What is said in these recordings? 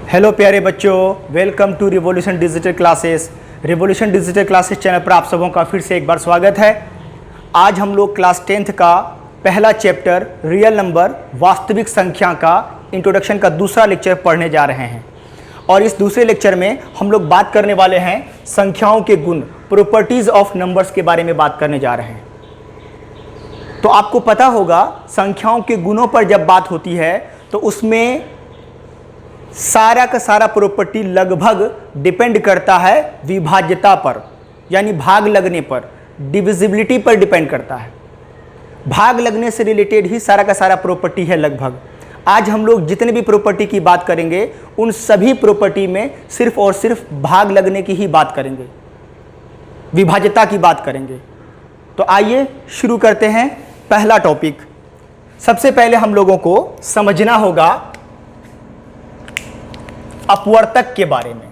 Hello प्यारे बच्चों, welcome to Revolution Digital Classes. Revolution Digital Classes channel पर आप सबों का फिर से एक बार स्वागत है। आज हम लोग क्लास 10th का पहला चैप्टर रियल नंबर वास्तविक संख्या का इंट्रोडक्शन का दूसरा लेक्चर पढ़ने जा रहे हैं। और इस दूसरे लेक्चर में हम लोग बात करने वाले हैं संख्याओं के गुण, प्रॉपर्टीज ऑफ नंबर्स के बारे में बात करने जा रहे हैं। तो आपको पता होगा संख्याओं के गुणों पर जब बात होती है तो उसमें सारा का सारा प्रॉपर्टी लगभग डिपेंड करता है विभाज्यता पर, यानी भाग लगने पर, डिविजिबिलिटी पर डिपेंड करता है। भाग लगने से रिलेटेड ही सारा का सारा प्रॉपर्टी है लगभग। आज हम लोग जितने भी प्रॉपर्टी की बात करेंगे उन सभी प्रॉपर्टी में सिर्फ और सिर्फ भाग लगने की ही बात करेंगे, विभाज्यता की बात करेंगे। तो आइए शुरू करते हैं पहला टॉपिक। सबसे पहले हम लोगों को समझना होगा अपवर्तक के बारे में।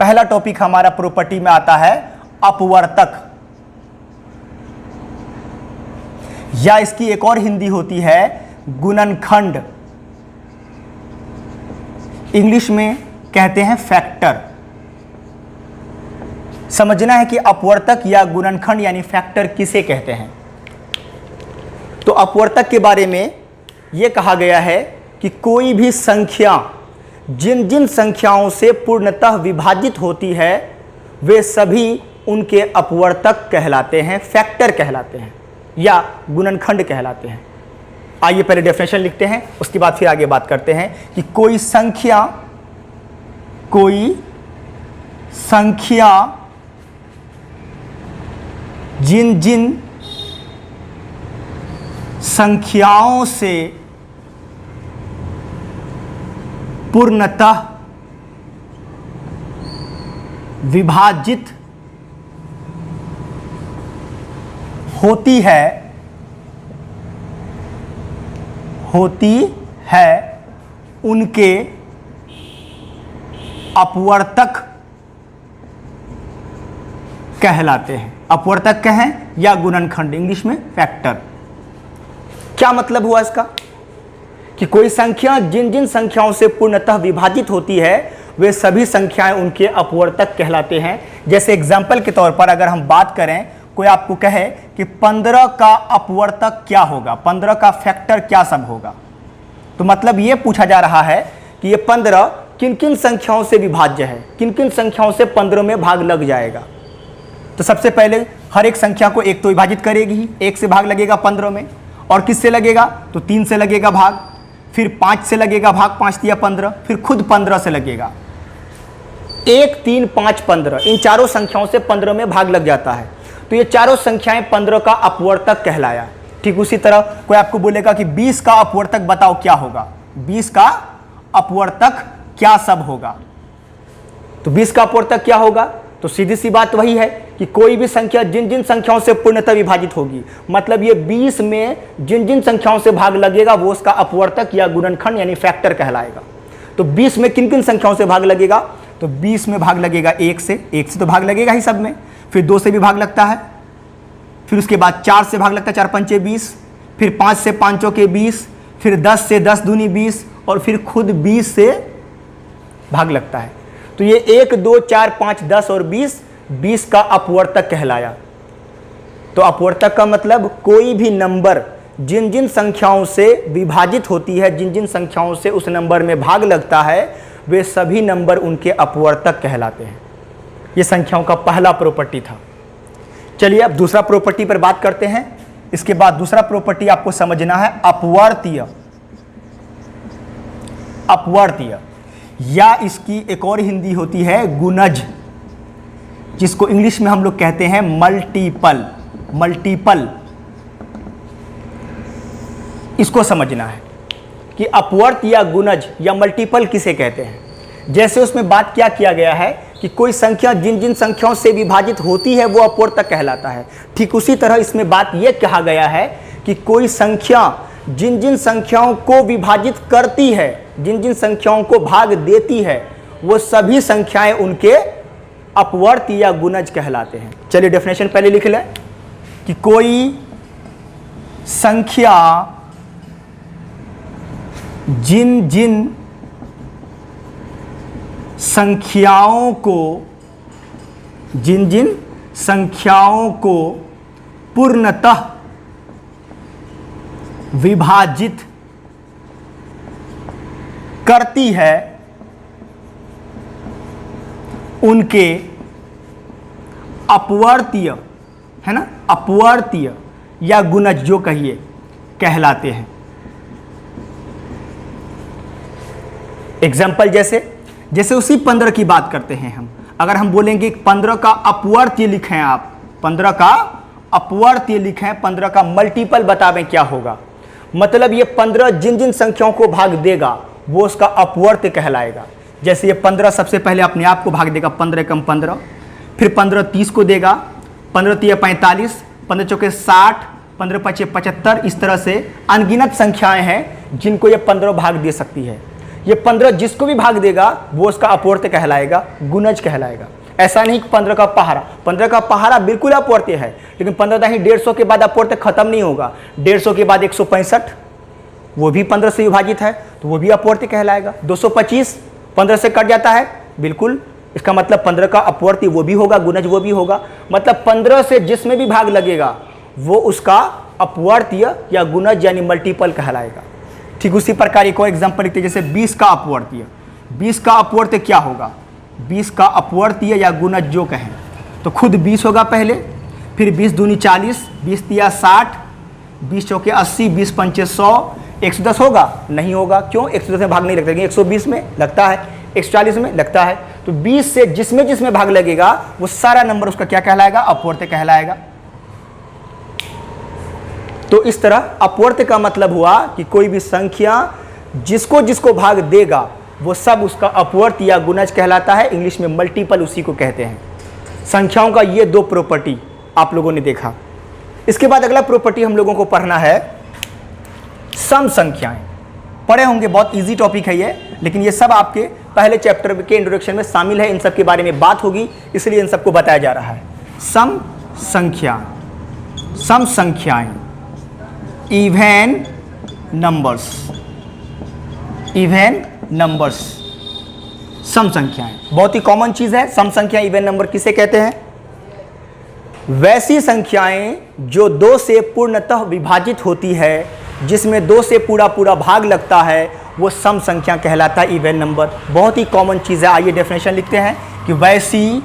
पहला टॉपिक हमारा प्रॉपर्टी में आता है अपवर्तक, या इसकी एक और हिंदी होती है गुणनखंड। इंग्लिश में कहते हैं फैक्टर। समझना है कि अपवर्तक या गुणनखंड यानी फैक्टर किसे कहते हैं। तो अपवर्तक के बारे में यह कहा गया है कि कोई भी संख्या जिन जिन संख्याओं से पूर्णतः विभाजित होती है वे सभी उनके अपवर्तक कहलाते हैं, फैक्टर कहलाते हैं या गुणनखंड कहलाते हैं। आइए पहले डेफिनेशन लिखते हैं, उसके बाद फिर आगे बात करते हैं कि कोई संख्या जिन जिन संख्याओं से पूर्णतः विभाजित होती है उनके अपवर्तक कहलाते हैं। अपवर्तक कहें या गुणनखंड, इंग्लिश में फैक्टर। क्या मतलब हुआ इसका कि कोई संख्या जिन जिन संख्याओं से पूर्णतः विभाजित होती है वे सभी संख्याएं उनके अपवर्तक कहलाते हैं। जैसे एग्जाम्पल के तौर पर अगर हम बात करें, कोई आपको कहे कि 15 का अपवर्तक क्या होगा, 15 का फैक्टर क्या सब होगा, तो मतलब ये पूछा जा रहा है कि ये 15 किन किन संख्याओं से विभाज्य है, किन किन संख्याओं से 15 में भाग लग जाएगा। तो सबसे पहले हर एक संख्या को एक तो विभाजित करेगी ही, एक से भाग लगेगा 15 में, और किससे लगेगा तो 3 से लगेगा भाग, फिर 5 से लगेगा भाग, 5 दिया 15, फिर खुद 15 से लगेगा। 1, 3, 5, 15 इन चारों संख्याओं से 15 में भाग लग जाता है। तो ये चारों संख्याएं 15 का अपवर्तक कहलाया। ठीक उसी तरह कोई आपको बोलेगा कि 20 का अपवर्तक बताओ क्या होगा, 20 का अपवर्तक क्या सब होगा। तो 20 का अपवर्तक क्या होगा, तो सीधी सी बात वही है कि कोई भी संख्या जिन जिन संख्याओं से पूर्णतः विभाजित होगी, मतलब ये 20 में जिन जिन संख्याओं से भाग लगेगा वो उसका अपवर्तक या गुणनखंड यानी फैक्टर कहलाएगा। तो 20 में किन किन संख्याओं से भाग लगेगा, तो 20 में भाग लगेगा 1 से तो भाग लगेगा ही सब में, फिर 2 से भी भाग लगता है, फिर उसके बाद 4 से भाग लगता है, 4 पंचे 20, फिर 5 से 5 चौके 20, फिर 10 से 10 दूनी 20, और फिर खुद 20 से भाग लगता है। तो ये 1, 2, 4, 5, 10 और 20 का अपवर्तक कहलाया। तो अपवर्तक का मतलब कोई भी नंबर जिन जिन संख्याओं से विभाजित होती है, जिन जिन संख्याओं से उस नंबर में भाग लगता है वे सभी नंबर उनके अपवर्तक कहलाते हैं। ये संख्याओं का पहला प्रॉपर्टी था। चलिए अब दूसरा प्रॉपर्टी पर बात करते हैं। इसके बाद दूसरा प्रॉपर्टी आपको समझना है अपवर्तीय, या इसकी एक और हिंदी होती है गुणज, जिसको इंग्लिश में हम लोग कहते हैं मल्टीपल। इसको समझना है कि अपवर्त या गुणज या मल्टीपल किसे कहते हैं। जैसे उसमें बात क्या किया गया है कि कोई संख्या जिन जिन संख्याओं से विभाजित होती है वो अपवर्तक कहलाता है, ठीक उसी तरह इसमें बात यह कहा गया है कि कोई संख्या जिन जिन संख्याओं को विभाजित करती है, जिन जिन संख्याओं को भाग देती है, वो सभी संख्याएं उनके अपवर्त या गुणज कहलाते हैं। चलिए डेफिनेशन पहले लिख लें कि कोई संख्या जिन जिन संख्याओं को, जिन जिन संख्याओं को पूर्णतः विभाजित करती है उनके अपवर्तीय, है ना, अपवर्तीय या गुणज जो कहिए कहलाते हैं। एग्जाम्पल जैसे उसी 15 की बात करते हैं हम। अगर हम बोलेंगे 15 का अपवर्तीय लिखें, आप 15 का अपवर्तीय लिखें, 15 का मल्टीपल बतावें क्या होगा, मतलब ये 15 जिन जिन संख्याओं को भाग देगा वो उसका अपवर्त्य कहलाएगा। जैसे ये 15 सबसे पहले अपने आप को भाग देगा, 15 कम 15, फिर 15 30 को देगा, 15 तिया 45, 15 चौके 60, 15 पचे 75। इस तरह से अनगिनत संख्याएं हैं जिनको ये 15 भाग दे सकती है। ये 15 जिसको भी भाग देगा वो उसका अपवर्त्य कहलाएगा, गुणज कहलाएगा। ऐसा नहीं कि 15 का पहाड़ा, 15 का पहाड़ा बिल्कुल अपवर्त्य है, लेकिन 15 ही 150 के बाद अपवर्त्य खत्म नहीं होगा। 150 के बाद 165 वो भी 15 से विभाजित है तो वो भी अपवर्त्य कहलाएगा। 225 15 से कट जाता है, बिल्कुल, इसका मतलब 15 का अपवर्त्य वो भी होगा, गुणज वो भी होगा। मतलब 15 से जिसमें भी भाग लगेगा वो उसका अपवर्त्य या गुणज यानी मल्टीपल कहलाएगा। ठीक उसी प्रकार एक और एग्जाम्पल लिखते हैं, जैसे 20 का अपवर्त्य। 20 का अपवर्त्य क्या होगा, 20 का अपवर्त्य या गुणज जो कहें तो खुद 20 होगा पहले, फिर 20 दूनी 40, 20 तिया 60, 20 चौके 80, 20 पंचे 100, 110 होगा, नहीं होगा। क्यों, 110 में भाग नहीं लगता, 120 में लगता है, 140 में लगता है। तो 20 से जिसमें भाग लगेगा वो सारा नंबर उसका क्या कहलाएगा, अपवर्त्य कहलाएगा। तो इस तरह अपवर्त्य का मतलब हुआ कि कोई भी संख्या जिसको जिसको भाग देगा वो सब उसका अपवर्त्य या गुणज कहलाता है। इंग्लिश में मल्टीपल उसी को कहते हैं। संख्याओं का ये 2 प्रॉपर्टी आप लोगों ने देखा। इसके बाद अगला प्रॉपर्टी हम लोगों को पढ़ना है सम संख्याएं। पढ़े होंगे, बहुत इजी टॉपिक है ये, लेकिन ये सब आपके पहले चैप्टर के इंट्रोडक्शन में शामिल है। इन सब के बारे में बात होगी, इसलिए इन सबको बताया जा रहा है। सम संख्याएं, इवन नंबर्स, सम संख्याएं बहुत ही कॉमन चीज है। सम संख्या, इवन नंबर किसे कहते हैं, वैसी संख्याएं जो 2 से पूर्णतः विभाजित होती है, जिसमें 2 से पूरा भाग लगता है, वो सम संख्या कहलाता है, इवन नंबर। बहुत ही कॉमन चीज है। आइए डेफिनेशन लिखते हैं कि वैसी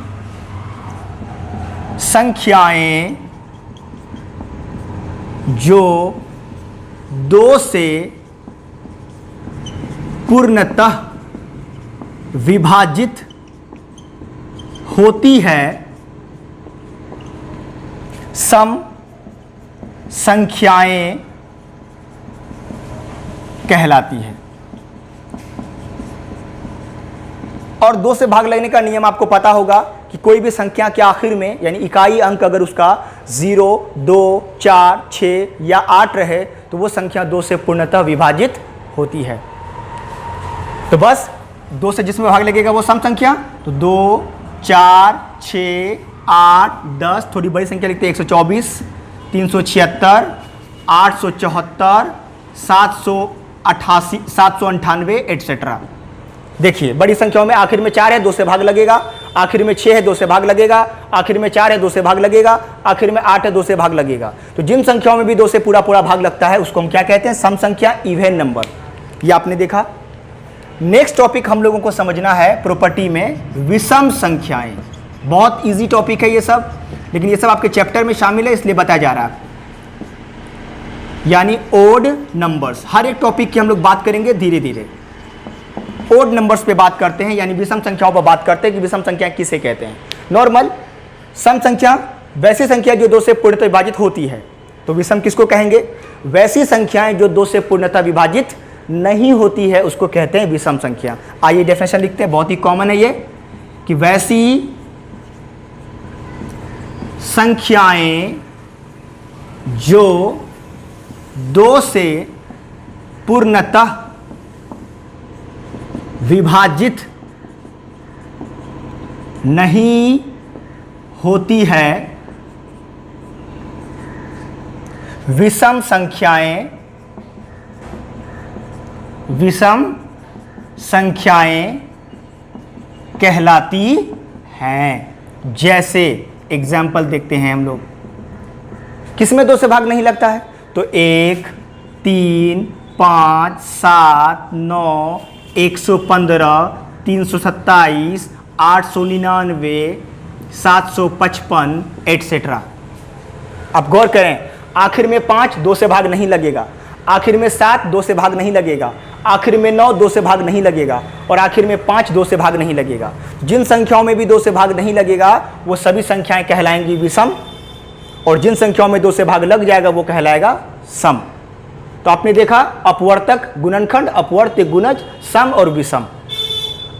संख्याएं जो 2 से पूर्णतः विभाजित होती है, सम संख्याएं कहलाती है। और 2 से भाग लगने का नियम आपको पता होगा कि कोई भी संख्या के आखिर में यानी इकाई अंक अगर उसका 0, 2, 4, 6 या 8 रहे तो वो संख्या 2 से पूर्णतः विभाजित होती है। तो बस 2 से जिसमें भाग लगेगा वो सम संख्या, तो 2, 4, 6, 8, 10, थोड़ी बड़ी संख्या लिखते हैं 124, 376, 874, 788, 798 एटसेट्रा। देखिए बड़ी संख्याओं में आखिर में 4 है, 2 से भाग लगेगा, आखिर में 6 है, 2 से भाग लगेगा, आखिर में 4 है, 2 से भाग लगेगा, आखिर में 8 है, 2 से भाग लगेगा। तो जिन संख्याओं में भी 2 से पूरा भाग लगता है उसको हम क्या कहते हैं, सम संख्या, इवन नंबर। ये आपने देखा। नेक्स्ट टॉपिक हम लोगों को समझना है प्रॉपर्टी में विषम संख्याएं। बहुत इजी टॉपिक है ये सब, लेकिन ये सब आपके चैप्टर में शामिल है इसलिए बताया जा रहा है। यानी ओड नंबर्स, हर एक टॉपिक की हम लोग बात करेंगे धीरे धीरे। ओड नंबर्स पे बात करते हैं, यानी विषम संख्याओं पर बात करते हैं कि विषम संख्या किसे कहते हैं। नॉर्मल सम संख्या वैसी संख्या जो 2 से पूर्णतः विभाजित होती है, तो विषम किसको कहेंगे, वैसी संख्याएं जो 2 से पूर्णतः विभाजित नहीं होती है उसको कहते हैं विषम संख्या। आइए डेफिनेशन लिखते हैं, बहुत ही कॉमन है ये, कि वैसी संख्याएं जो 2 से पूर्णतः विभाजित नहीं होती है, विषम संख्याएं कहलाती हैं। जैसे एग्जाम्पल देखते हैं हम लोग, किसमें 2 से भाग नहीं लगता है? तो 1, 3, 5, 7, 9, 115, 327, 899, 755 एटसेट्रा। आप गौर करें, आखिर में 5 2 से भाग नहीं लगेगा, आखिर में 7 2 से भाग नहीं लगेगा, आखिर में 9 2 से भाग नहीं लगेगा, और आखिर में 5 2 से भाग नहीं लगेगा। जिन संख्याओं में भी 2 से भाग नहीं लगेगा वो सभी संख्याएं कहलाएंगी विषम, और जिन संख्याओं में 2 से भाग लग जाएगा वो कहलाएगा सम। तो आपने देखा अपवर्तक, गुणनखंड, अपवर्त्य, गुणज, सम और विषम।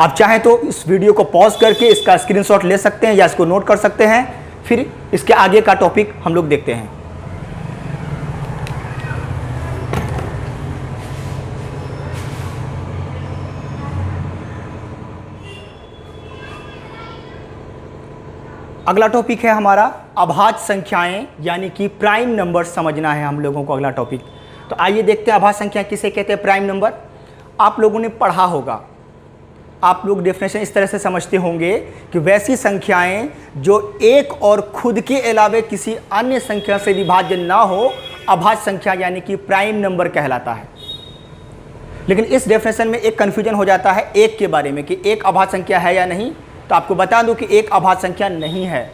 आप चाहें तो इस वीडियो को पॉज करके इसका स्क्रीनशॉट ले सकते हैं या इसको नोट कर सकते हैं, फिर इसके आगे का टॉपिक हम लोग देखते हैं। अगला टॉपिक है हमारा अभाज्य संख्याएं, यानी कि प्राइम नंबर समझना है हम लोगों को अगला टॉपिक। तो आइए देखते हैं अभाज्य संख्या किसे कहते हैं, प्राइम नंबर। आप लोगों ने पढ़ा होगा, आप लोग डेफिनेशन इस तरह से समझते होंगे कि वैसी संख्याएं जो एक और खुद के अलावे किसी अन्य संख्या से विभाज्य ना हो, अभाज्य संख्या यानी कि प्राइम नंबर कहलाता है। लेकिन इस डेफिनेशन में एक कन्फ्यूजन हो जाता है एक के बारे में कि एक अभाज्य संख्या है या नहीं। तो आपको बता दूं कि एक अभाज्य संख्या नहीं है,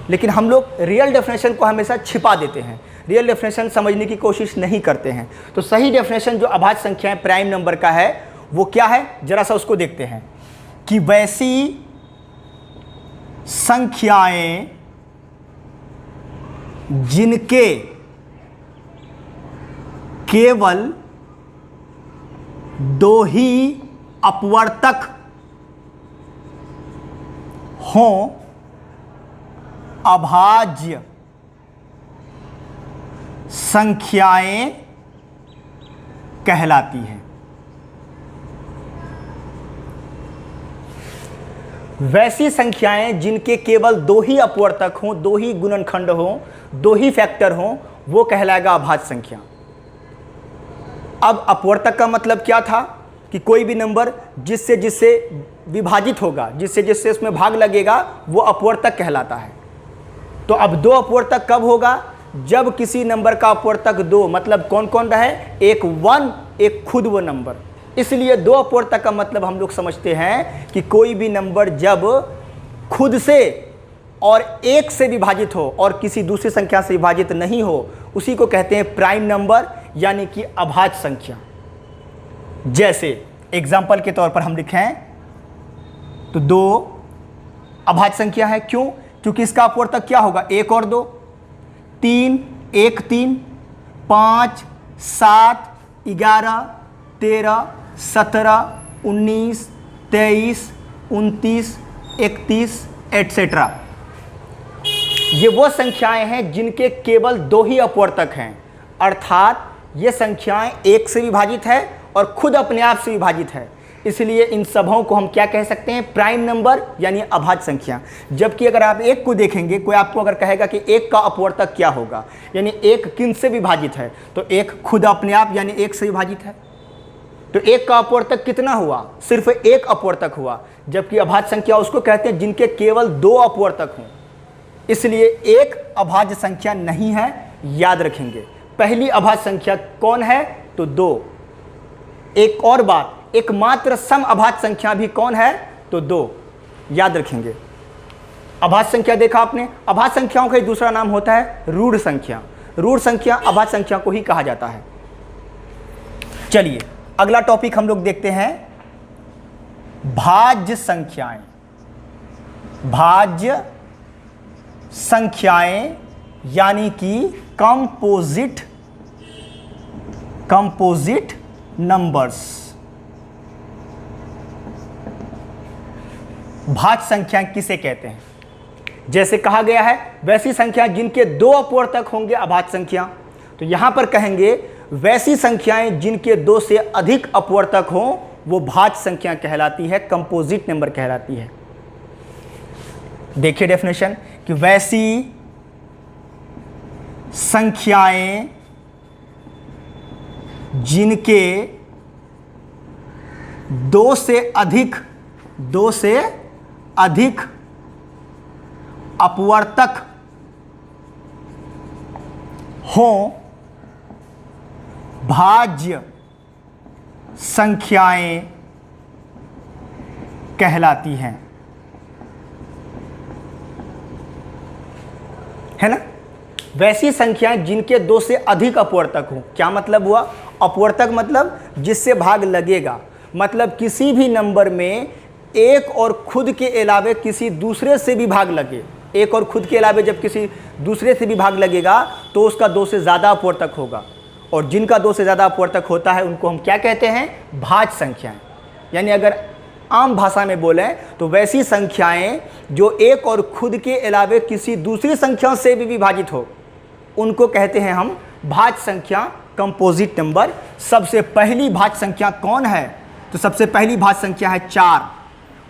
लेकिन हम लोग रियल डेफिनेशन को हमेशा छिपा देते हैं, रियल डेफिनेशन समझने की कोशिश नहीं करते हैं। तो सही डेफिनेशन जो अभाज्य संख्याएं प्राइम नंबर का है वो क्या है, जरा सा उसको देखते हैं कि वैसी संख्याएं जिनके केवल 2 ही अपवर्तक हों, अभाज्य संख्याएं कहलाती हैं। वैसी संख्याएं जिनके केवल 2 ही अपवर्तक हों, 2 ही गुणनखंड हों, 2 ही फैक्टर हों, वो कहलाएगा अभाज्य संख्या। अब अपवर्तक का मतलब क्या था कि कोई भी नंबर जिससे जिससे विभाजित होगा, जिससे जिससे उसमें भाग लगेगा, वो अपवर्तक कहलाता है। तो अब 2 अपवर्तक कब होगा, जब किसी नंबर का अपवर्तक 2, मतलब कौन कौन रहे, एक 1, एक खुद वो नंबर। इसलिए 2 अपवर्तक का मतलब हम लोग समझते हैं कि कोई भी नंबर जब खुद से और 1 से विभाजित हो और किसी दूसरी संख्या से विभाजित नहीं हो, उसी को कहते हैं प्राइम नंबर, यानी कि अभाज्य संख्या। जैसे एग्जाम्पल के तौर पर हम लिखें तो 2 अभाज्य संख्या है। क्यों? क्योंकि इसका अपवर्तक क्या होगा, 1 और 2, 3, 1, 3, 5, 7, 11, 13, 17, 19, 23, 29, 31 एटसेट्रा। ये वो संख्याएं हैं जिनके केवल 2 ही अपवर्तक हैं, अर्थात ये संख्याएं 1 से विभाजित है और खुद अपने आप से विभाजित है। इसलिए इन सबों को हम क्या कह सकते हैं, प्राइम नंबर यानी अभाज्य संख्या। जबकि अगर आप 1 को देखेंगे, कोई आपको अगर कहेगा कि 1 का अपवर्तक क्या होगा, यानी 1 किन से विभाजित है, तो 1 खुद अपने आप यानी 1 से विभाजित है। तो 1 का अपवर्तक कितना हुआ, सिर्फ 1 अपवर्तक हुआ। जबकि अभाज्य संख्या उसको कहते हैं जिनके केवल 2 अपवर्तक हों। इसलिए 1 अभाज्य संख्या नहीं है, याद रखेंगे। पहली अभाज्य संख्या कौन है, तो 2। एक और बात, एकमात्र सम अभाज्य संख्या भी कौन है, तो 2, याद रखेंगे। अभाज्य संख्या देखा आपने, अभाज्य संख्याओं का एक दूसरा नाम होता है रूढ़ संख्या। रूढ़ संख्या अभाज्य संख्या को ही कहा जाता है। चलिए अगला टॉपिक हम लोग देखते हैं, भाज्य संख्याएं। भाज्य संख्याएं यानी कि कंपोजिट नंबर्स। भाज्य संख्या किसे कहते हैं, जैसे कहा गया है वैसी संख्या जिनके 2 अपवर्तक होंगे अभाज्य संख्या। तो यहां पर कहेंगे वैसी संख्याएं जिनके 2 से अधिक अपवर्तक हों वो भाज्य संख्या कहलाती है, कंपोजिट नंबर कहलाती है। देखिए डेफिनेशन कि वैसी संख्याएं जिनके 2 से अधिक अपवर्तक हों भाज्य संख्याएं कहलाती हैं, है ना। वैसी संख्याएं जिनके 2 से अधिक अपवर्तक हो। क्या मतलब हुआ? अपवर्तक मतलब जिससे भाग लगेगा, मतलब किसी भी नंबर में एक और खुद के अलावे किसी दूसरे से भी भाग लगे। एक और खुद के अलावे जब किसी दूसरे से भी भाग लगेगा तो उसका 2 से ज़्यादा अपवर्तक होगा, और जिनका 2 से ज़्यादा अपवर्तक होता है उनको हम क्या कहते हैं? भाज्य संख्याएं। यानी अगर आम भाषा में बोलें तो वैसी संख्याएं जो एक और खुद के अलावे किसी दूसरी संख्या से भी विभाजित हो, उनको कहते हैं हम भाज्य संख्या, कंपोजिट नंबर। सबसे पहली भाज्य संख्या कौन है? तो सबसे पहली भाज्य संख्या है 4,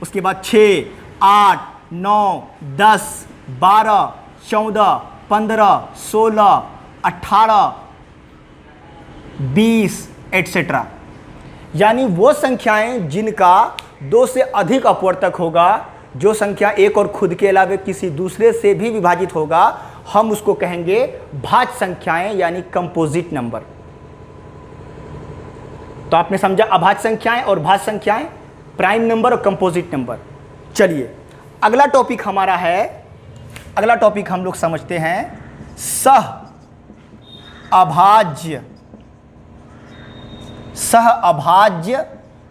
उसके बाद 6, 8, 9, 10, 12, 14, 15, 16, 18, 20 एटसेट्रा। यानी वो संख्याएं जिनका 2 से अधिक अपवर्तक होगा, जो संख्या एक और खुद के अलावे किसी दूसरे से भी विभाजित होगा, हम उसको कहेंगे भाज्य संख्याएं यानी कंपोजिट नंबर। तो आपने समझा अभाज्य संख्याएं और भाज्य संख्याएं, प्राइम नंबर और कंपोजिट नंबर। चलिए अगला टॉपिक हमारा है, अगला टॉपिक हम लोग समझते हैं सह अभाज्य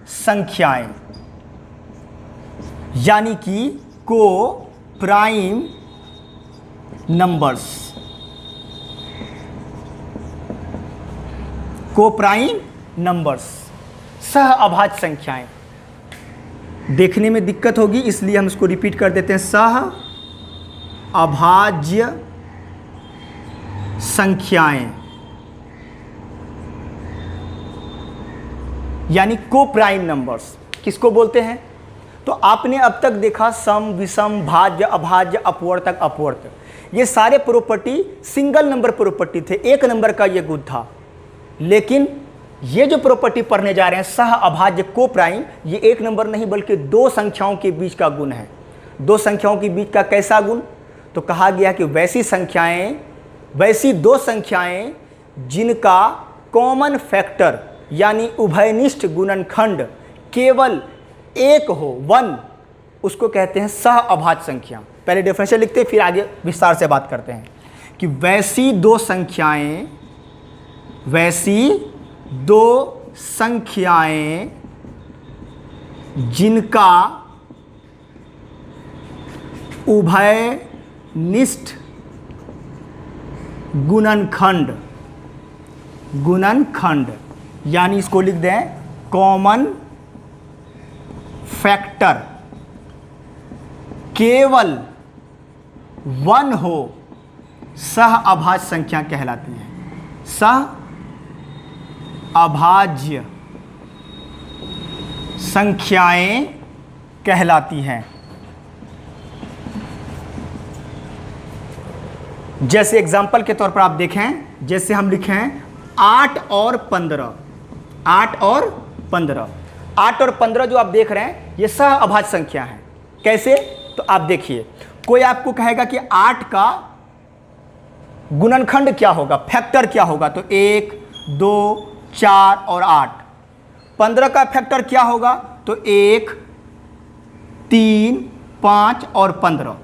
संख्याएं, यानी कि को प्राइम नंबर्स। को प्राइम नंबर्स, सह अभाज्य संख्याएं। देखने में दिक्कत होगी इसलिए हम इसको रिपीट कर देते हैं, सह अभाज्य संख्याएं यानी को प्राइम नंबर्स। किसको बोलते हैं? तो आपने अब तक देखा सम, विषम, भाज्य, अभाज्य, अपवर्तक, अपवर्तक, ये सारे प्रॉपर्टी सिंगल नंबर प्रॉपर्टी थे, एक नंबर का ये गुण था। लेकिन ये जो प्रॉपर्टी पढ़ने जा रहे हैं सह अभाज्य को प्राइम, ये एक नंबर नहीं बल्कि 2 संख्याओं के बीच का गुण है। 2 संख्याओं के बीच का कैसा गुण? तो कहा गया कि वैसी 2 संख्याएं जिनका कॉमन फैक्टर यानी उभयनिष्ठ गुणनखंड केवल एक हो, 1, उसको कहते हैं सह अभाज्य संख्या। पहले डेफिनेशन लिखते हैं फिर आगे विस्तार से बात करते हैं कि वैसी 2 संख्याएं जिनका उभयनिष्ठ गुणनखंड यानी इसको लिख दें कॉमन फैक्टर केवल 1 हो, सह अभाज्य संख्या कहलाती है। सह अभाज्य संख्याएं कहलाती हैं। जैसे एग्जाम्पल के तौर पर आप देखें, जैसे हम लिखें 8 और 15, 8 और 15, 8 और 15 जो आप देख रहे हैं ये सह अभाज्य संख्या है। कैसे? तो आप देखिए, कोई आपको कहेगा कि 8 का गुणनखंड क्या होगा, फैक्टर क्या होगा, तो 1, 2, 4 और 8। 15 का फैक्टर क्या होगा, तो 1, 3, 5 और 15,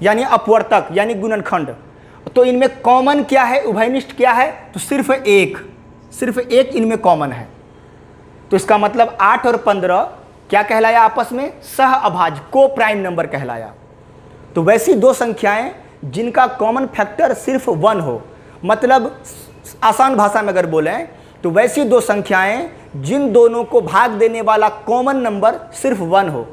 यानी अपवर्तक यानी गुणनखंड। तो इनमें कॉमन क्या है, उभयनिष्ठ क्या है, तो सिर्फ एक इनमें कॉमन है। तो इसका मतलब 8 और 15 क्या कहलाया आपस में, सह अभाज्य को प्राइम नंबर कहलाया। तो वैसी 2 संख्याएं जिनका कॉमन फैक्टर सिर्फ 1 हो, मतलब आसान भाषा में अगर बोलें तो वैसी 2 संख्याएं जिन दोनों को भाग देने वाला कॉमन नंबर सिर्फ 1 हो,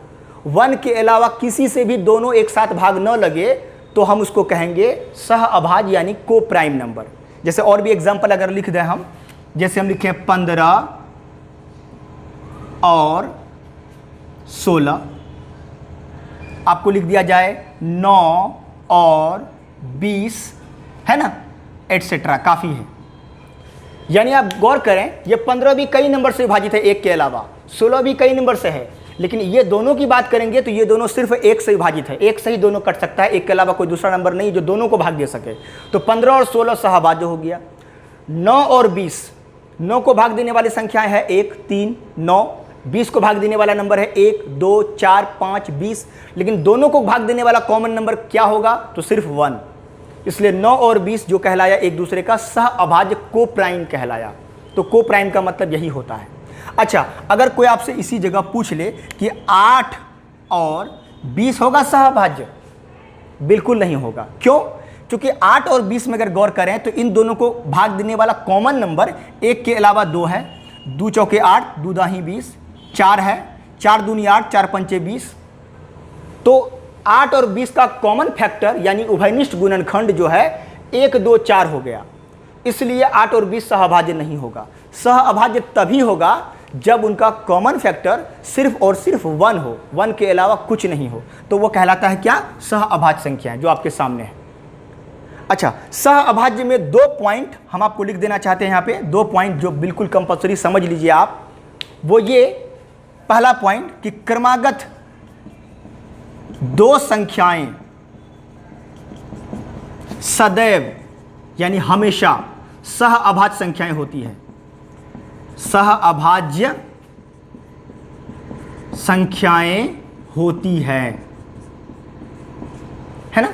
1 के अलावा किसी से भी दोनों एक साथ भाग न लगे, तो हम उसको कहेंगे सह अभाज्य यानी को प्राइम नंबर। जैसे और भी एग्जांपल अगर लिख दें हम, जैसे हम लिखें 15 और 16, आपको लिख दिया जाए 9 और 20, है ना, एटसेट्रा, काफ़ी है। यानी आप गौर करें, ये 15 भी कई नंबर से विभाजित है एक के अलावा, 16 भी कई नंबर से है, लेकिन ये दोनों की बात करेंगे तो ये दोनों सिर्फ एक से विभाजित है, एक से ही दोनों कट सकता है, एक के अलावा कोई दूसरा नंबर नहीं जो दोनों को भाग दे सके। तो 15 और 16 सहभाज्य हो गया। 9 और 20, 9 को भाग देने वाली संख्याएं है 1, 3, 9। 20 को भाग देने वाला नंबर है 1, 2, 4, 5, 20, लेकिन दोनों को भाग देने वाला कॉमन नंबर क्या होगा? तो सिर्फ 1। इसलिए 9 और 20 जो कहलाया एक दूसरे का सह अभाज्य को प्राइम कहलाया। तो को प्राइम का मतलब यही होता है। अच्छा, अगर कोई आपसे इसी जगह पूछ ले कि 8 और 20 होगा सहअभाज्य? बिल्कुल नहीं होगा। क्यों? क्योंकि 8 और 20 में अगर गौर करें तो इन दोनों को भाग देने वाला कॉमन नंबर 1 के अलावा 2 है। 2 चौके 8, 2 दाही 20, 4 है, 4 दूनी 8, 4 पंचे 20। तो 8 और 20 का कॉमन फैक्टर यानी उभयनिष्ठ गुणनखंड जो है 1, 2, 4 हो गया। इसलिए 8 और 20 सहअभाज्य नहीं होगा। सहअभाज्य तभी होगा जब उनका कॉमन फैक्टर सिर्फ और सिर्फ 1 हो, 1 के अलावा कुछ नहीं हो, तो वो कहलाता है क्या? सहअभाज्य संख्याएं जो आपके सामने है। अच्छा, सहअभाज्य में 2 पॉइंट हम आपको लिख देना चाहते हैं यहाँ पे, 2 पॉइंट जो बिल्कुल कंपल्सरी समझ लीजिए आप। वो ये पहला पॉइंट कि क्रमागत 2 संख्याएं सदैव यानी हमेशा सहअभाज्य संख्याएं होती है। सहअभाज्य संख्याएं होती है ना?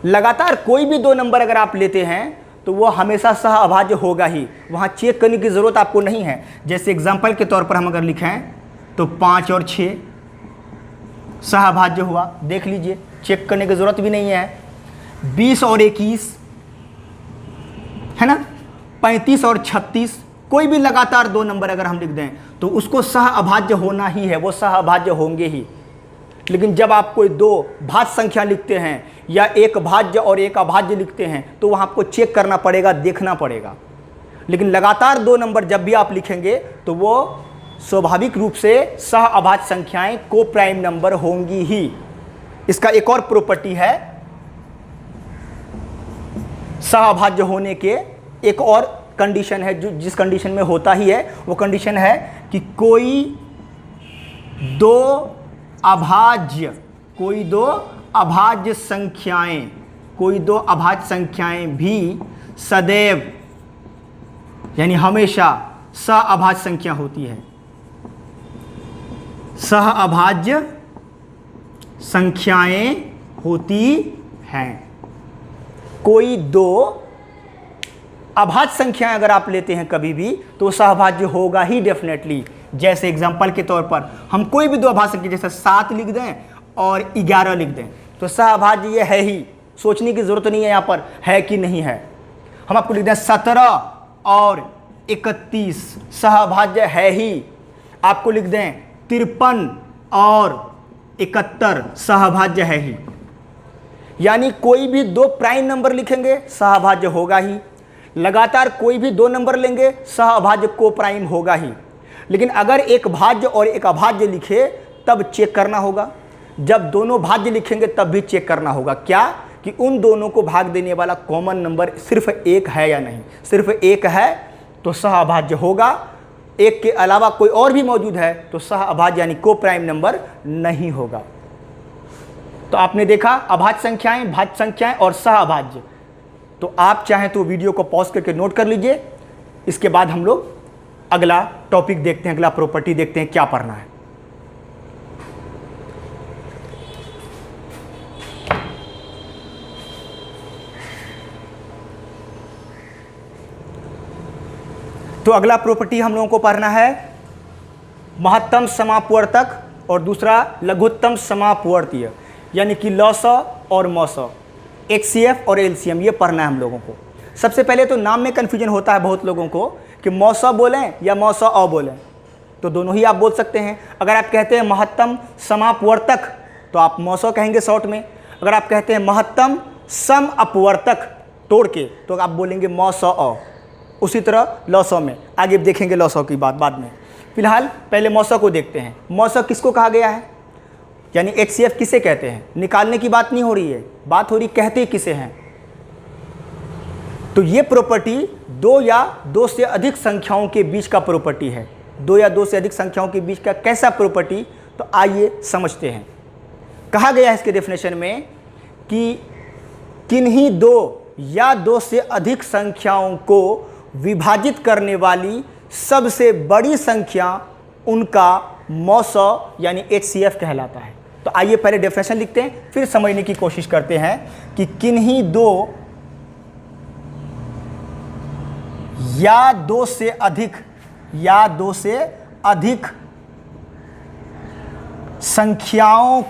लगातार कोई भी 2 नंबर अगर आप लेते हैं तो वो हमेशा सहअभाज्य होगा ही, वहां चेक करने की जरूरत आपको नहीं है। जैसे एग्जांपल के तौर पर हम अगर लिखें तो 5 और 6 सहअभाज्य हुआ, देख लीजिए, चेक करने की जरूरत भी नहीं है। 20 और 21 है ना, 35 और 36, कोई भी लगातार 2 नंबर अगर हम लिख दें तो उसको सहअभाज्य होना ही है, वो सहअभाज्य होंगे ही। लेकिन जब आप कोई 2 भाज्य संख्या लिखते हैं या एक भाज्य और एक अभाज्य लिखते हैं तो वहाँ आपको चेक करना पड़ेगा, देखना पड़ेगा। लेकिन लगातार 2 नंबर जब भी आप लिखेंगे तो वो स्वाभाविक रूप से सहअभाज्य संख्याएं को प्राइम नंबर होंगी ही। इसका एक और प्रॉपर्टी है सहअभाज्य होने के, एक और कंडीशन है जो जिस कंडीशन में होता ही है, वो कंडीशन है कि कोई 2 अभाज्य संख्याएं भी सदैव यानी हमेशा सहअभाज्य संख्या होती है। सहअभाज्य संख्याएं होती हैं। कोई 2 अभाज्य संख्याएं अगर आप लेते हैं कभी भी तो सहअभाज्य होगा ही डेफिनेटली। जैसे एग्जांपल के तौर पर हम कोई भी 2 अभाज्य संख्या जैसे 7 लिख दें और 11 लिख दें तो सहअभाज्य ये है ही, सोचने की जरूरत नहीं है यहाँ पर है कि नहीं है। हम आपको लिख दें 17 और 31 सहअभाज्य है ही। आपको लिख दें 53 और 71 सहअभाज्य है ही। यानी कोई भी 2 प्राइम नंबर लिखेंगे सहअभाज्य होगा ही। लगातार कोई भी 2 नंबर लेंगे सहअभाज्य को प्राइम होगा ही। लेकिन अगर एक भाज्य और एक अभाज्य लिखे तब चेक करना होगा, जब दोनों भाज्य लिखेंगे तब भी चेक करना होगा क्या कि उन दोनों को भाग देने वाला कॉमन नंबर सिर्फ 1 है या नहीं। सिर्फ 1 है तो सहअभाज्य होगा, 1 के अलावा कोई और भी मौजूद है तो सहअभाज्य यानी को प्राइम नंबर नहीं होगा। तो आपने देखा अभाज्य संख्याएं, भाज्य संख्याएं और सहअभाज्य। तो आप चाहें तो वीडियो को पॉज करके नोट कर लीजिए। इसके बाद हम लोग अगला टॉपिक देखते हैं, अगला प्रॉपर्टी देखते हैं क्या पढ़ना है। तो अगला प्रॉपर्टी हम लोगों को पढ़ना है महत्तम समापवर्तक और दूसरा लघुत्तम समापवर्तीय, यानी कि लॉसअ और मॉसअ, HCF और LCM, ये पढ़ना है हम लोगों को। सबसे पहले तो नाम में कन्फ्यूजन होता है बहुत लोगों को कि मॉसअ बोलें या मॉसअ बोलें, तो दोनों ही आप बोल सकते हैं। अगर आप कहते हैं महत्तम समापवर्तक तो आप मॉसअ कहेंगे शॉर्ट में। अगर आप कहते हैं महत्तम सम अपवर्तक तोड़ के तो आप बोलेंगे मॉसअ। उसी तरह लॉसअ में आगे देखेंगे लॉसअ की बात बाद में। फिलहाल पहले मॉसअ को देखते हैं। मॉसअ किसको कहा गया है, यानी HCF किसे कहते हैं? निकालने की बात नहीं हो रही है, बात हो रही कहते किसे हैं। तो ये प्रॉपर्टी 2 या 2 से अधिक संख्याओं के बीच का प्रॉपर्टी है। 2 या 2 से अधिक संख्याओं के बीच का कैसा प्रॉपर्टी? तो आइए समझते हैं। कहा गया है इसके डेफिनेशन में कि किन्हीं दो या दो से अधिक संख्याओं को विभाजित करने वाली सबसे बड़ी संख्या उनका मौसौ यानी HCF कहलाता है। तो आइए पहले डेफिनेशन लिखते हैं, फिर समझने की कोशिश करते हैं कि किन्हीं दो या दो से अधिक संख्याओं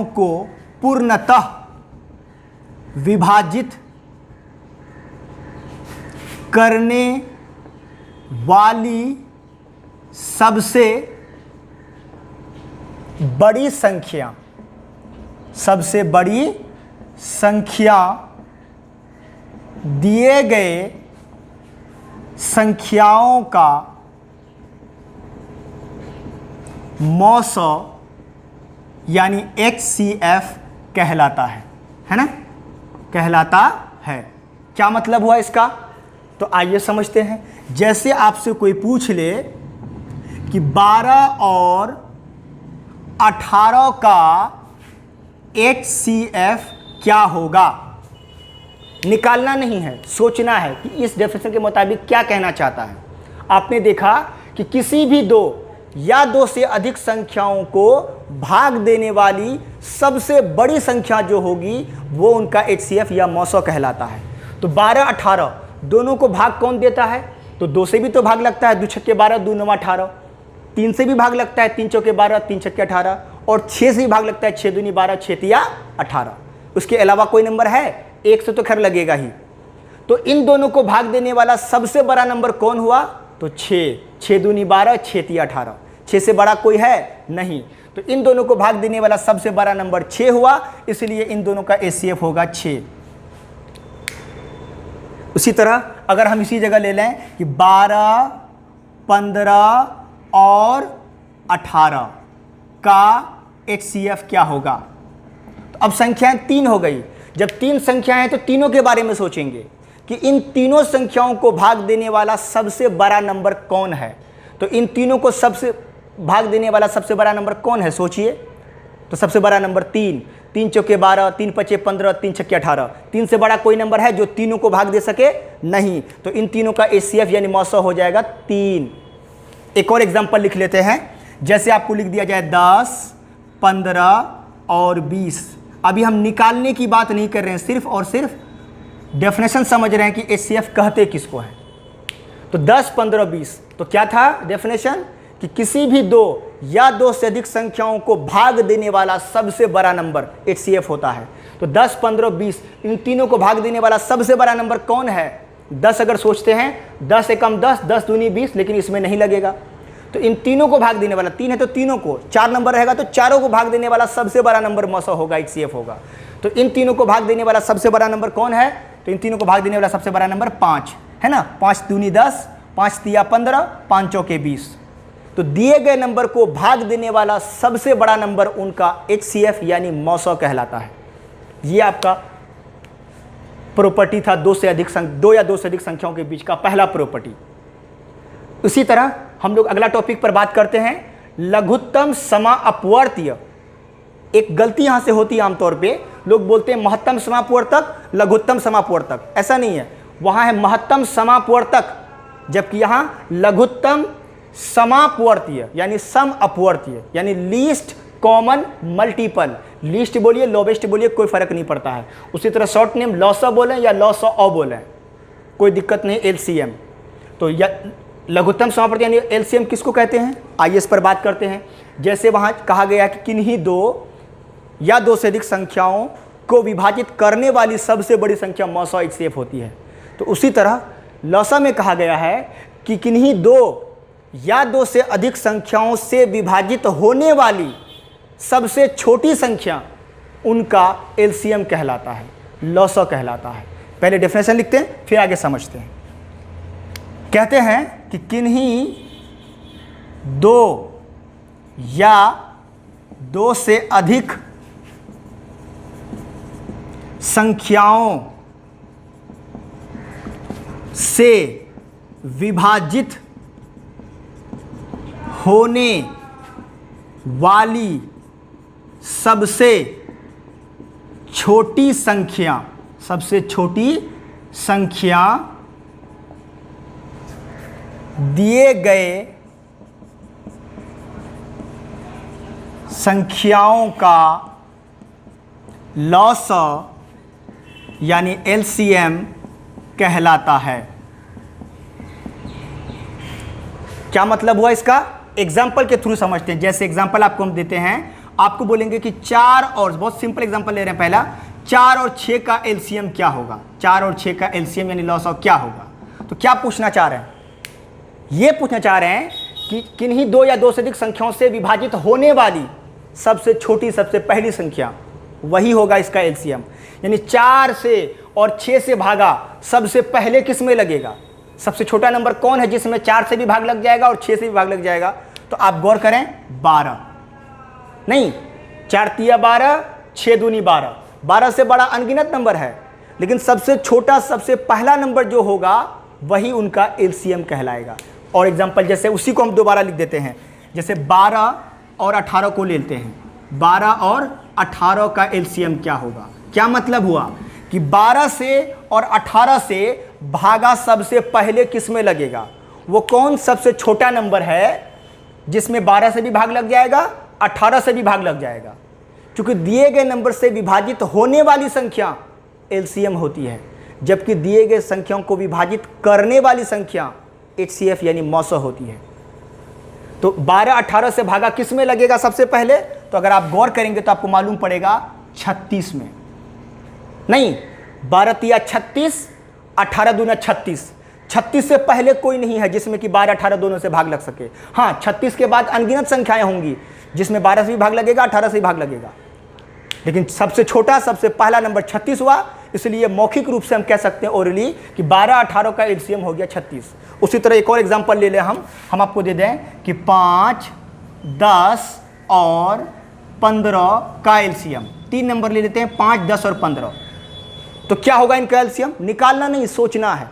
को पूर्णतः विभाजित करने वाली सबसे बड़ी संख्या दिए गए संख्याओं का मौसौ यानी HCF कहलाता है ना, कहलाता है। क्या मतलब हुआ इसका? तो आइए समझते हैं। जैसे आपसे कोई पूछ ले कि 12 और 18 का HCF क्या होगा, निकालना नहीं है, सोचना है कि इस डेफिनेशन के मुताबिक क्या कहना चाहता है। आपने देखा कि किसी भी दो या दो से अधिक संख्याओं को भाग देने वाली सबसे बड़ी संख्या जो होगी वो उनका HCF या मौसौ कहलाता है। तो 12 18 दोनों को भाग कौन देता है? तो 2 से भी तो भाग लगता है, 2 छक्के 12 2 9 18। 3 से भी भाग लगता है, 3 चौके 12 3 छक्के 18। और 6 से भी भाग लगता है, 6 दूनी 12 6 तिया 18। उसके अलावा कोई नंबर है? 1 से तो खैर लगेगा ही। तो इन दोनों को भाग देने वाला सबसे बड़ा नंबर कौन हुआ? तो 6 6 दूनी 12 6 तिया 18। 6 से बड़ा कोई है नहीं, तो इन दोनों को भाग देने वाला सबसे बड़ा नंबर 6 हुआ, इसलिए इन दोनों का HCF होगा 6। उसी तरह अगर हम इसी जगह ले लें कि 12 15 और 18 का HCF क्या होगा, तो अब संख्याएं 3 हो गई। जब 3 संख्याएं हैं तो तीनों के बारे में सोचेंगे कि इन तीनों संख्याओं को भाग देने वाला सबसे बड़ा नंबर कौन है। तो इन तीनों को सबसे भाग देने वाला सबसे बड़ा नंबर कौन है, सोचिए। तो सबसे बड़ा नंबर 3 3 चौके 12 3 पचे 15 3 छक्के 18। 3 से बड़ा कोई नंबर है जो तीनों को भाग दे सके? नहीं। तो इन तीनों का HCF यानी मौसौ हो जाएगा 3। एक और एग्जांपल लिख लेते हैं। जैसे आपको लिख दिया जाए 10 15 और 20। अभी हम निकालने की बात नहीं कर रहे हैं, सिर्फ और सिर्फ डेफिनेशन समझ रहे हैं कि HCF कहते किसको है। तो 10 15 20 तो क्या था डेफिनेशन कि किसी भी दो या दो से अधिक संख्याओं को भाग देने वाला सबसे बड़ा नंबर HCF होता है। तो 10 15 20 इन तीनों को भाग देने वाला सबसे बड़ा नंबर कौन है? 10 अगर सोचते हैं 10 से कम 10 10 दूनी 20, लेकिन इसमें नहीं लगेगा। तो इन तीनों को भाग देने वाला 3 है तो तीनों को, 4 नंबर रहेगा तो चारों को भाग देने वाला सबसे बड़ा नंबर मौसौ होगा, HCF होगा। तो इन तीनों को भाग देने वाला सबसे बड़ा नंबर कौन है? तो इन तीनों को भाग देने वाला सबसे बड़ा नंबर 5 है ना। 5 दूनी 10 5 तिया 15 5 चौके 20। तो दिए गए नंबर को भाग देने वाला सबसे बड़ा नंबर उनका HCF यानी मौसौ कहलाता है। ये आपका प्रॉपर्टी था दो या दो से अधिक संख्याओं के बीच का पहला प्रॉपर्टी। उसी तरह हम लोग अगला टॉपिक पर बात करते हैं, लघुत्तम समापवर्त्य। एक गलती यहां से होती है, आमतौर पे लोग बोलते हैं महत्तम समापवर्तक लघुत्तम समापवर्तक। ऐसा नहीं है, वहां है महत्तम समापवर्तक, जबकि यहां लघुत्तम समापवर्तीय यानी सम अपवर्तीय यानी लीस्ट कॉमन मल्टीपल। लीस्ट बोलिए लोवेस्ट बोलिए कोई फर्क नहीं पड़ता है। उसी तरह शॉर्ट नेम लॉसॉ बोलें या लॉसॉ ऑ बोलें कोई दिक्कत नहीं, LCM। तो लघुत्तम समापवर्ती यानी LCM किसको कहते हैं, आइए इस पर बात करते हैं। जैसे वहां कहा गया कि किन्हीं दो या दो से अधिक संख्याओं को विभाजित करने वाली सबसे बड़ी संख्या मौसौ HCF होती है। तो उसी तरह लॉसॉ में कहा गया है कि किन्हीं दो या दो से अधिक संख्याओं से विभाजित होने वाली सबसे छोटी संख्या उनका LCM कहलाता है, लॉसॉ कहलाता है। पहले डेफिनेशन लिखते हैं फिर आगे समझते हैं। कहते हैं कि किन्हीं दो या दो से अधिक संख्याओं से विभाजित होने वाली सबसे छोटी संख्या, सबसे छोटी संख्या दिए गए संख्याओं का लॉसअ यानी एलसीएम कहलाता है। क्या मतलब हुआ इसका? एग्जाम्पल के थ्रू समझते हैं। जैसे एग्जाम्पल आपको हम देते हैं, आपको बोलेंगे कि 4 और, बहुत सिंपल एग्जाम्पल ले रहे हैं पहला, 4 और 6 का एलसीएम क्या होगा? 4 और 6 का एलसीएम यानी लॉसअ क्या होगा? तो क्या पूछना चाह रहे हैं? ये पूछना चाह रहे हैं कि किन्हीं 2 या 2 से अधिक संख्याओं से विभाजित होने वाली सबसे छोटी, सबसे पहली संख्या, वही होगा इसका एलसीएम। यानी 4 से और 6 से भागा सबसे पहले किस में लगेगा? सबसे छोटा नंबर कौन है जिसमें 4 से भी भाग लग जाएगा और 6 से भी भाग लग जाएगा? तो आप गौर करें, 12 नहीं, 4 तिया 12, 6 दूनी 12, 12 से बड़ा अनगिनत नंबर है, लेकिन सबसे छोटा, सबसे पहला नंबर जो होगा वही उनका एलसीएम कहलाएगा। और एग्जांपल जैसे उसी को हम दोबारा लिख देते हैं, जैसे 12 और 18 को ले लेते हैं। 12 और 18 का एलसीएम क्या होगा? क्या मतलब हुआ कि 12 से और 18 से भागा सबसे पहले किस में लगेगा? वो कौन सबसे छोटा नंबर है जिसमें 12 से भी भाग लग जाएगा, 18 से भी भाग लग जाएगा? क्योंकि दिए गए नंबर से विभाजित होने वाली संख्या एलसीएम होती है, जबकि दिए गए संख्याओं को विभाजित करने वाली संख्या एचसीएफ यानी मौसो होती है। तो 12 18 से भागा किस में लगेगा सबसे पहले? तो अगर आप गौर करेंगे तो आपको मालूम पड़ेगा 36 में। नहीं, 12 तिया 36, 18 दूना 36। 36 से पहले कोई नहीं है जिसमें कि 12 18 दोनों से भाग लग सके। हाँ, 36 के बाद अनगिनत संख्याएं होंगी जिसमें 12 से भी भाग लगेगा, 18 से भी भाग लगेगा, लेकिन सबसे छोटा, सबसे पहला नंबर 36 हुआ। इसलिए मौखिक रूप से हम कह सकते हैं ओरली कि 12 18 का एलसीएम हो गया 36। उसी तरह एक और एग्जांपल ले लें हम आपको दे दें कि 5, 10 और 15 का एलसीएम। 3 नंबर ले लेते हैं, 5, 10 और 15। तो क्या होगा इनका एलसीएम? निकालना नहीं, सोचना है।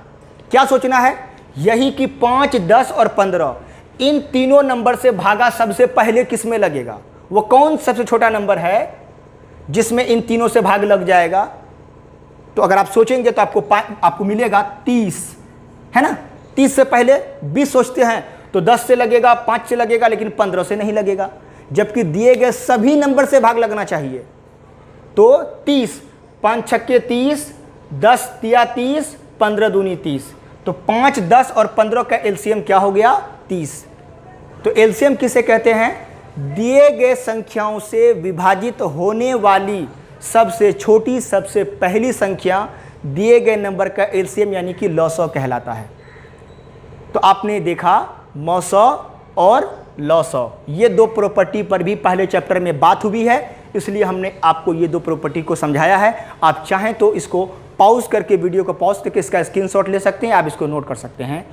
क्या सोचना है? यही कि 5, 10 और 15 इन तीनों नंबर से भागा सबसे पहले किस में लगेगा? वो कौन सबसे छोटा नंबर है जिसमें इन तीनों से भाग लग जाएगा? तो अगर आप सोचेंगे तो आपको मिलेगा 30, है ना? 30 से पहले 20 सोचते हैं तो 10 से लगेगा, 5 से लगेगा, लेकिन 15 से नहीं लगेगा, जबकि दिए गए सभी नंबर से भाग लगना चाहिए। तो 30, 5 छक्के 30, 10 तिया 30, 15 दूनी 30। तो 5, 10 और 15 का एलसीएम क्या हो गया? 30। तो एलसीएम किसे कहते हैं? दिए गए संख्याओं से विभाजित होने वाली सबसे छोटी, सबसे पहली संख्या दिए गए नंबर का एलसीएम यानी कि लॉसअ कहलाता है। तो आपने देखा मौसौ और लॉसअ, ये 2 प्रॉपर्टी पर भी पहले चैप्टर में बात हुई है, इसलिए हमने आपको ये 2 प्रॉपर्टी को समझाया है। आप चाहें तो इसको पॉज करके, वीडियो को पॉज करके इसका स्क्रीनशॉट ले सकते हैं, आप इसको नोट कर सकते हैं।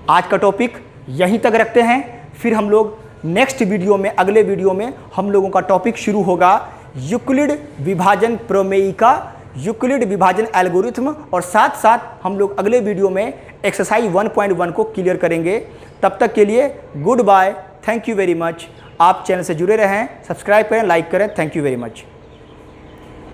आज का टॉपिक यहीं तक रखते हैं, फिर हम लोग नेक्स्ट वीडियो में, अगले वीडियो में हम लोगों का टॉपिक शुरू होगा यूक्लिड विभाजन प्रमेयिका, यूक्लिड विभाजन एल्गोरिथम, और साथ साथ हम लोग अगले वीडियो में एक्सरसाइज 1.1 को क्लियर करेंगे। तब तक के लिए good bye, thank you very much. आप चैनल से जुड़े रहें, सब्सक्राइब करें, लाइक करें। Thank you very much.